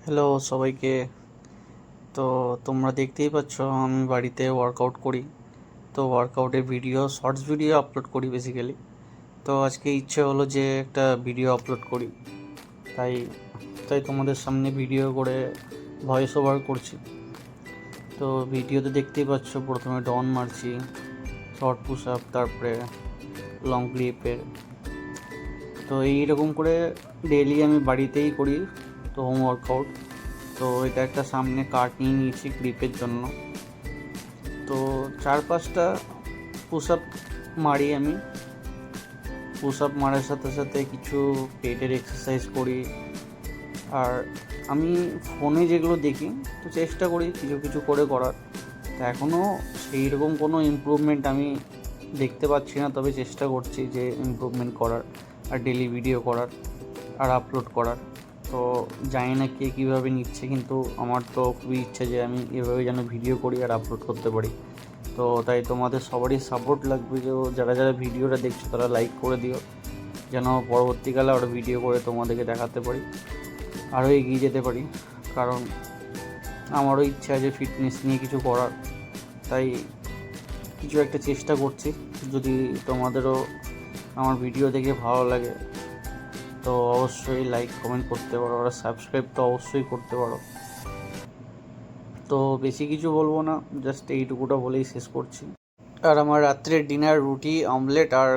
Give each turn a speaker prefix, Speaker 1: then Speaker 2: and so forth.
Speaker 1: Hello সবাইকে। তো তোমরা দেখতেই পাচ্ছ আমি বাড়িতে ওয়ার্কআউট করি। তো ওয়ার্কআউটের ভিডিও শর্টস ভিডিও আপলোড করি বেসিক্যালি। তো আজকে ইচ্ছে হলো যে একটা ভিডিও আপলোড করি, তাই তাই তোমাদের সামনে ভিডিও করে ভয়েস ওভার করছি। তো ভিডিওতে দেখতেই পাচ্ছ প্রথমে ডাউন মারছি, শর্ট পুশ আপ, তারপরে লং গ্রিপের। তো এইরকম করে ডেইলি আমি বাড়িতেই করি, তো হোম ওয়ার্কআউট। তো এটা একটা সামনে কাট নিয়ে নিয়েছি গ্রিপের জন্য। তো 4-5টা পুশ আপ মারি আমি। পুশ আপ মারার সাথে সাথে কিছু পেটের এক্সারসাইজ করি। আর আমি ফোনে যেগুলো দেখি, তো চেষ্টা করি কিছু কিছু করে করার। তো এখনও সেই রকম কোনো ইমপ্রুভমেন্ট আমি দেখতে পাচ্ছি না, তবে চেষ্টা করছি যে ইমপ্রুভমেন্ট করার আর ডেলি ভিডিও করার আর আপলোড করার। তো জানি না কে কীভাবে নিচ্ছে, কিন্তু আমার তো খুবই ইচ্ছা যে আমি এভাবে যেন ভিডিও করি আর আপলোড করতে পারি। তো তাই তোমাদের সবারই সাপোর্ট লাগবে, যে যারা যারা ভিডিওটা দেখছো তারা লাইক করে দিও, যেন পরবর্তীকালে আরও ভিডিও করে তোমাদেরকে দেখাতে পারি, আরও এগিয়ে যেতে পারি। কারণ আমারও ইচ্ছা আছে ফিটনেস নিয়ে কিছু করার, তাই কিছু একটা চেষ্টা করছি। যদি তোমাদেরও আমার ভিডিও দেখে ভালো লাগে তো অবশ্যই লাইক কমেন্ট করতে পারো, আর সাবস্ক্রাইব তো অবশ্যই করতে পারো। তো বেশি কিছু বলবো না, জাস্ট এইটুকুটা বলেই শেষ করছি। আর আমার রাত্রের ডিনার রুটি, অমলেট আর